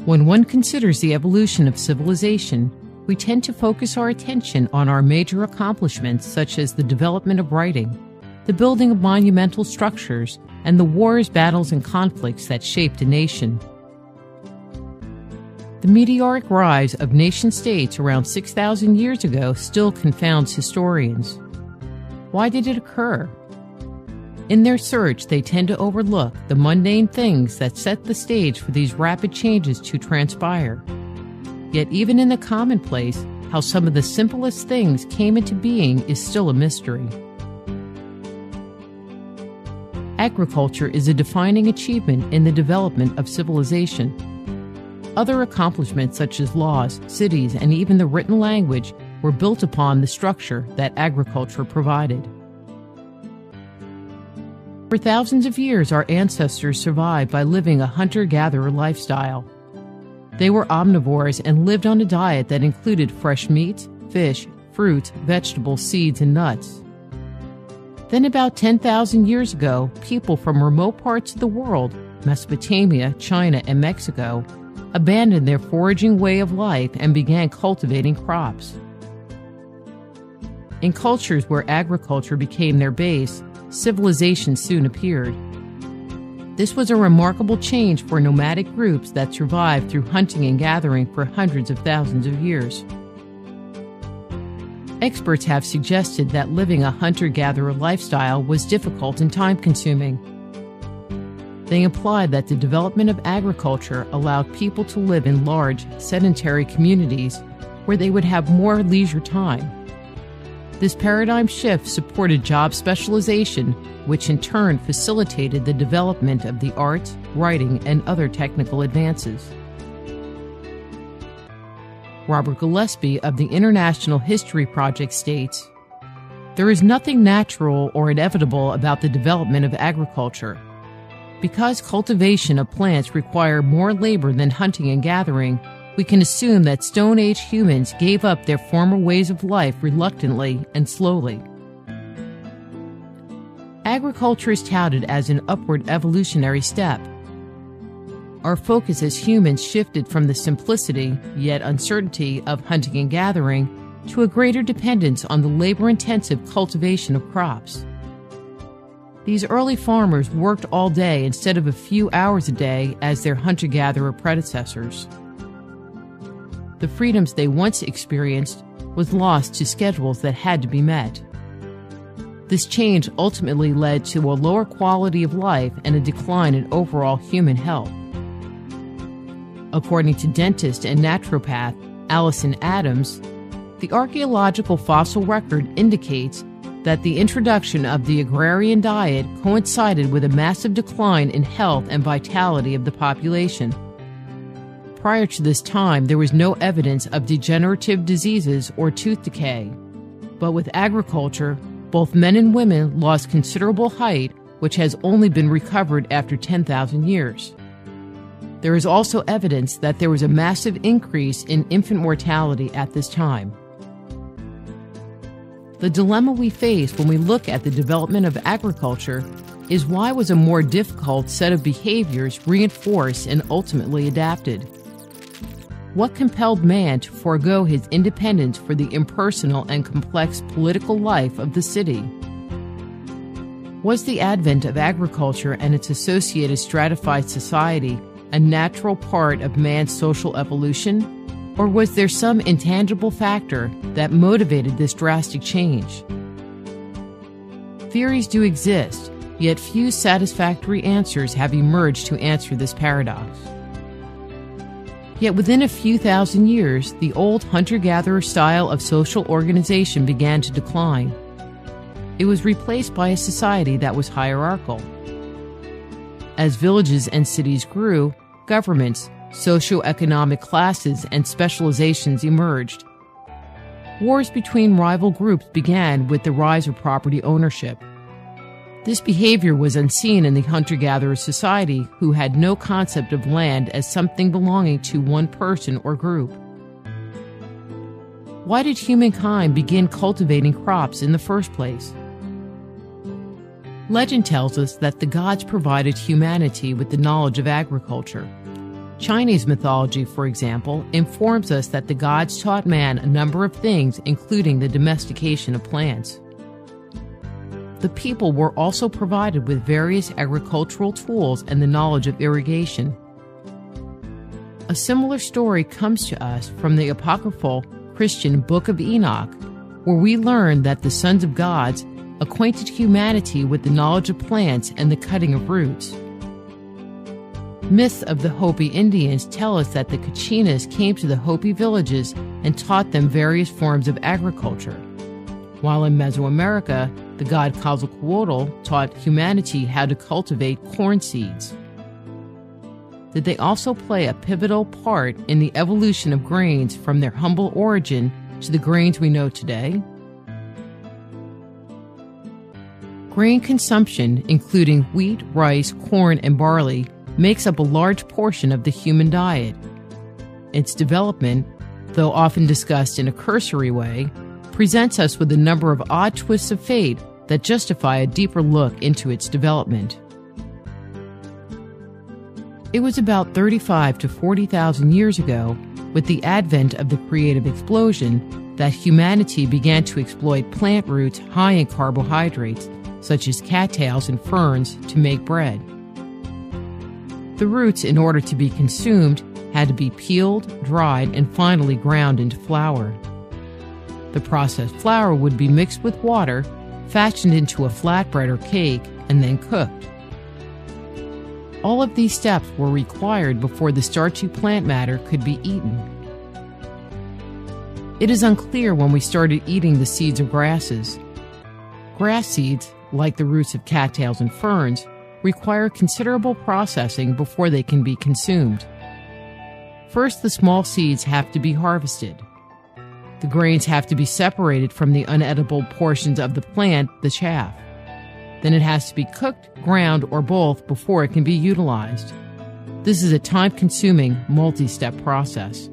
When one considers the evolution of civilization, we tend to focus our attention on our major accomplishments such as the development of writing, the building of monumental structures, and the wars, battles, and conflicts that shaped a nation. The meteoric rise of nation-states around 6,000 years ago still confounds historians. Why did it occur? In their search, they tend to overlook the mundane things that set the stage for these rapid changes to transpire. Yet even in the commonplace, how some of the simplest things came into being is still a mystery. Agriculture is a defining achievement in the development of civilization. Other accomplishments such as laws, cities, and even the written language were built upon the structure that agriculture provided. For thousands of years, our ancestors survived by living a hunter-gatherer lifestyle. They were omnivores and lived on a diet that included fresh meat, fish, fruit, vegetables, seeds, and nuts. Then about 10,000 years ago, people from remote parts of the world, Mesopotamia, China, and Mexico, abandoned their foraging way of life and began cultivating crops. In cultures where agriculture became their base, civilization soon appeared. This was a remarkable change for nomadic groups that survived through hunting and gathering for hundreds of thousands of years. Experts have suggested that living a hunter-gatherer lifestyle was difficult and time-consuming. They implied that the development of agriculture allowed people to live in large, sedentary communities where they would have more leisure time. This paradigm shift supported job specialization, which in turn facilitated the development of the arts, writing, and other technical advances. Robert Gillespie of the International History Project states, "There is nothing natural or inevitable about the development of agriculture. Because cultivation of plants required more labor than hunting and gathering, we can assume that Stone Age humans gave up their former ways of life reluctantly and slowly." Agriculture is touted as an upward evolutionary step. Our focus as humans shifted from the simplicity, yet uncertainty, of hunting and gathering to a greater dependence on the labor-intensive cultivation of crops. These early farmers worked all day instead of a few hours a day as their hunter-gatherer predecessors. The freedoms they once experienced was lost to schedules that had to be met. This change ultimately led to a lower quality of life and a decline in overall human health. According to dentist and naturopath Alison Adams, the archaeological fossil record indicates that the introduction of the agrarian diet coincided with a massive decline in health and vitality of the population. Prior to this time, there was no evidence of degenerative diseases or tooth decay. But with agriculture, both men and women lost considerable height, which has only been recovered after 10,000 years. There is also evidence that there was a massive increase in infant mortality at this time. The dilemma we face when we look at the development of agriculture is why was a more difficult set of behaviors reinforced and ultimately adapted? What compelled man to forego his independence for the impersonal and complex political life of the city? Was the advent of agriculture and its associated stratified society a natural part of man's social evolution? Or was there some intangible factor that motivated this drastic change? Theories do exist, yet few satisfactory answers have emerged to answer this paradox. Yet within a few thousand years, the old hunter-gatherer style of social organization began to decline. It was replaced by a society that was hierarchical. As villages and cities grew, governments, socioeconomic classes, and specializations emerged. Wars between rival groups began with the rise of property ownership. This behavior was unseen in the hunter-gatherer society, who had no concept of land as something belonging to one person or group. Why did humankind begin cultivating crops in the first place? Legend tells us that the gods provided humanity with the knowledge of agriculture. Chinese mythology, for example, informs us that the gods taught man a number of things, including the domestication of plants. The people were also provided with various agricultural tools and the knowledge of irrigation. A similar story comes to us from the apocryphal Christian Book of Enoch, where we learn that the sons of gods acquainted humanity with the knowledge of plants and the cutting of roots. Myths of the Hopi Indians tell us that the Kachinas came to the Hopi villages and taught them various forms of agriculture, while in Mesoamerica, the god Quetzalcoatl taught humanity how to cultivate corn seeds. Did they also play a pivotal part in the evolution of grains from their humble origin to the grains we know today? Grain consumption, including wheat, rice, corn, and barley, makes up a large portion of the human diet. Its development, though often discussed in a cursory way, presents us with a number of odd twists of fate that justify a deeper look into its development. It was about 35 to 40,000 years ago, with the advent of the creative explosion, that humanity began to exploit plant roots high in carbohydrates, such as cattails and ferns, to make bread. The roots, in order to be consumed, had to be peeled, dried, and finally ground into flour. The processed flour would be mixed with water, fashioned into a flatbread or cake, and then cooked. All of these steps were required before the starchy plant matter could be eaten. It is unclear when we started eating the seeds of grasses. Grass seeds, like the roots of cattails and ferns, require considerable processing before they can be consumed. First, the small seeds have to be harvested. The grains have to be separated from the unedible portions of the plant, the chaff. Then it has to be cooked, ground, or both before it can be utilized. This is a time-consuming, multi-step process.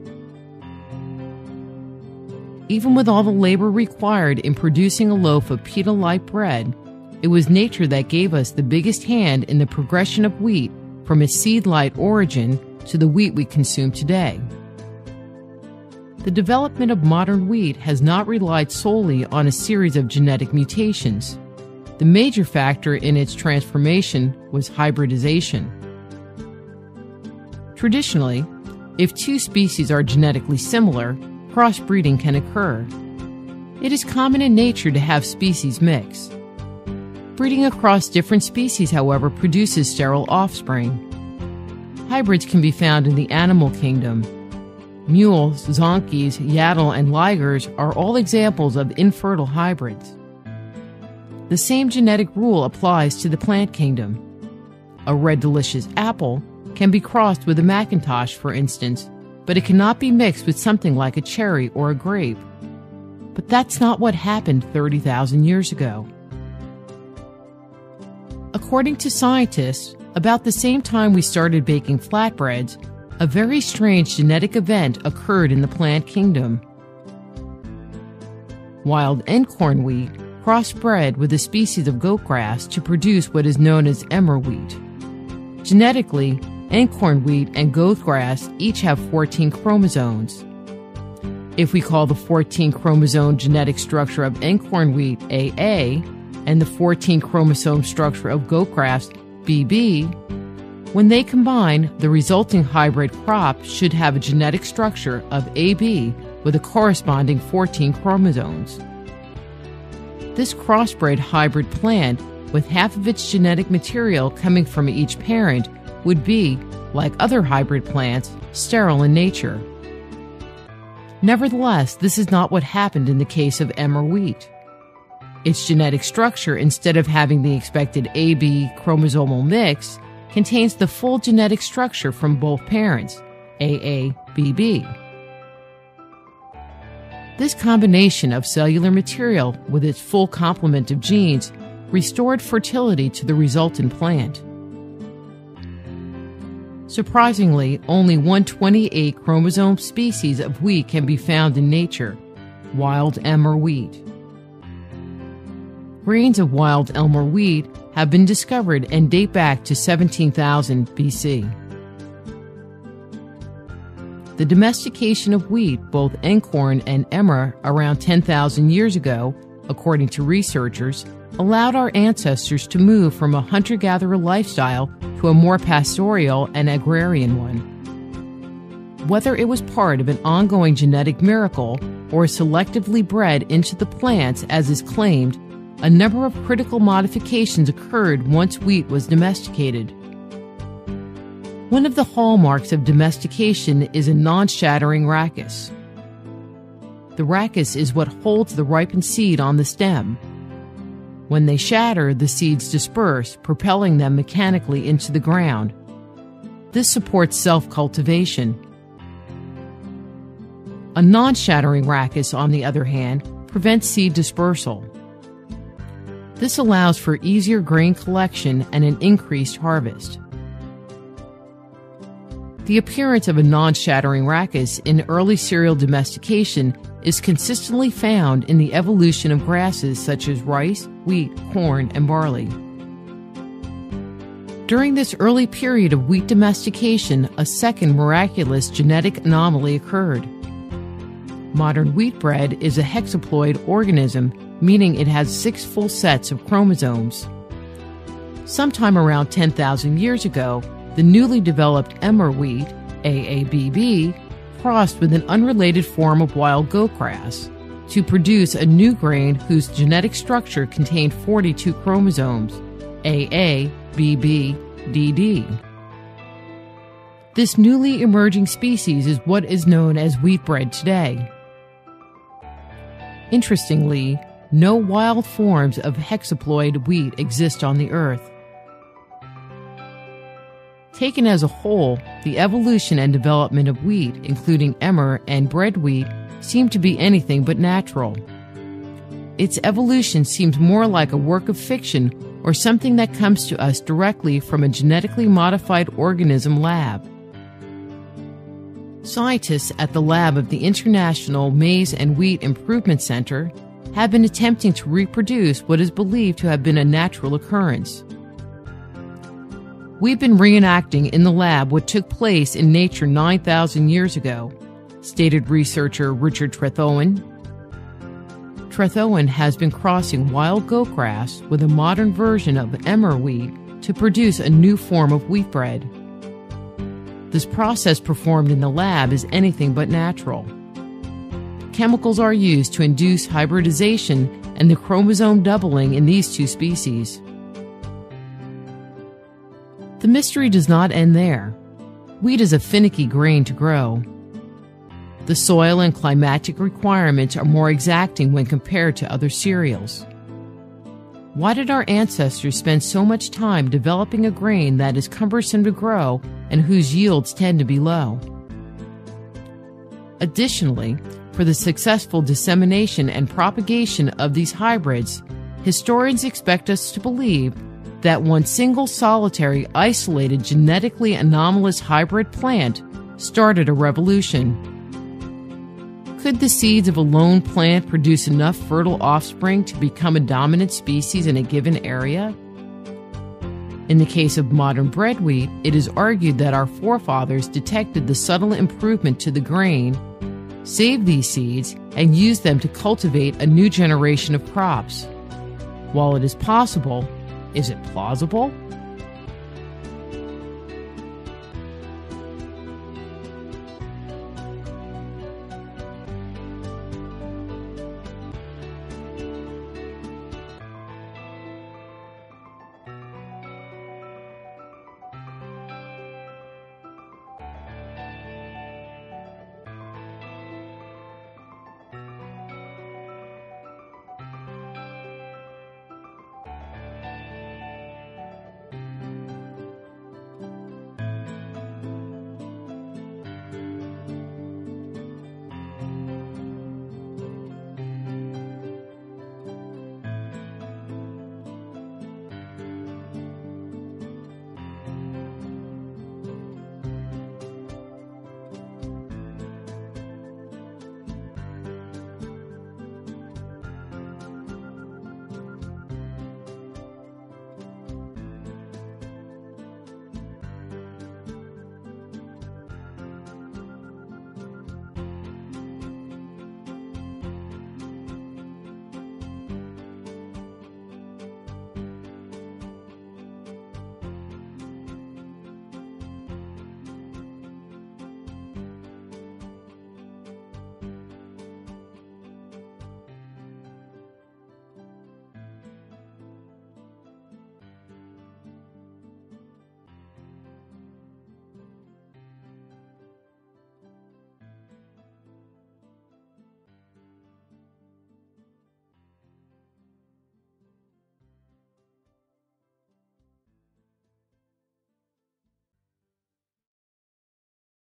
Even with all the labor required in producing a loaf of pita-like bread, it was nature that gave us the biggest hand in the progression of wheat from its seed-like origin to the wheat we consume today. The development of modern wheat has not relied solely on a series of genetic mutations. The major factor in its transformation was hybridization. Traditionally, if two species are genetically similar, crossbreeding can occur. It is common in nature to have species mix. Breeding across different species, however, produces sterile offspring. Hybrids can be found in the animal kingdom. Mules, zonkies, yaddle, and ligers are all examples of infertile hybrids. The same genetic rule applies to the plant kingdom. A red delicious apple can be crossed with a Macintosh, for instance, but it cannot be mixed with something like a cherry or a grape. But that's not what happened 30,000 years ago. According to scientists, about the same time we started baking flatbreads, a very strange genetic event occurred in the plant kingdom. Wild Einkorn Wheat crossbred with a species of goat grass to produce what is known as Emmer Wheat. Genetically, Einkorn Wheat and goat grass each have 14 chromosomes. If we call the 14-chromosome genetic structure of Einkorn Wheat AA, and the 14-chromosome structure of goatgrass BB, when they combine, the resulting hybrid crop should have a genetic structure of AB with a corresponding 14 chromosomes. This crossbred hybrid plant, with half of its genetic material coming from each parent, would be, like other hybrid plants, sterile in nature. Nevertheless, this is not what happened in the case of Emmer Wheat. Its genetic structure, instead of having the expected AB chromosomal mix, contains the full genetic structure from both parents, AABB. This combination of cellular material with its full complement of genes restored fertility to the resultant plant. Surprisingly, only one 28-chromosome species of wheat can be found in nature, wild Emmer wheat. Grains of wild Emmer wheat have been discovered and date back to 17,000 BC. the domestication of wheat, both Einkorn and Emmer, around 10,000 years ago, according to researchers, allowed our ancestors to move from a hunter-gatherer lifestyle to a more pastoral and agrarian one. Whether it was part of an ongoing genetic miracle or selectively bred into the plants, as is claimed, a number of critical modifications occurred once wheat was domesticated. One of the hallmarks of domestication is a non-shattering rachis. The rachis is what holds the ripened seed on the stem. When they shatter, the seeds disperse, propelling them mechanically into the ground. This supports self-cultivation. A non-shattering rachis, on the other hand, prevents seed dispersal. This allows for easier grain collection and an increased harvest. The appearance of a non-shattering rachis in early cereal domestication is consistently found in the evolution of grasses such as rice, wheat, corn, and barley. During this early period of wheat domestication, a second miraculous genetic anomaly occurred. Modern wheat bread is a hexaploid organism, meaning it has 6 full sets of chromosomes. Sometime around 10,000 years ago, the newly developed Emmer Wheat, AABB, crossed with an unrelated form of wild goat grass to produce a new grain whose genetic structure contained 42 chromosomes, AA, BB, DD. This newly emerging species is what is known as wheat bread today. Interestingly, no wild forms of hexaploid wheat exist on the Earth. Taken as a whole, the evolution and development of wheat, including emmer and bread wheat, seem to be anything but natural. Its evolution seems more like a work of fiction or something that comes to us directly from a genetically modified organism lab. Scientists at the lab of the International Maize and Wheat Improvement Center have been attempting to reproduce what is believed to have been a natural occurrence. We've been reenacting in the lab what took place in nature 9,000 years ago, stated researcher Richard Trethowan. Trethowan has been crossing wild goat grass with a modern version of emmer wheat to produce a new form of wheat bread. This process performed in the lab is anything but natural. Chemicals are used to induce hybridization and the chromosome doubling in these two species. The mystery does not end there. Wheat is a finicky grain to grow. The soil and climatic requirements are more exacting when compared to other cereals. Why did our ancestors spend so much time developing a grain that is cumbersome to grow and whose yields tend to be low? Additionally, for the successful dissemination and propagation of these hybrids, historians expect us to believe that one single solitary, isolated, genetically anomalous hybrid plant started a revolution. Could the seeds of a lone plant produce enough fertile offspring to become a dominant species in a given area? In the case of modern bread wheat, it is argued that our forefathers detected the subtle improvement to the grain, saved these seeds, and used them to cultivate a new generation of crops. While it is possible, is it plausible?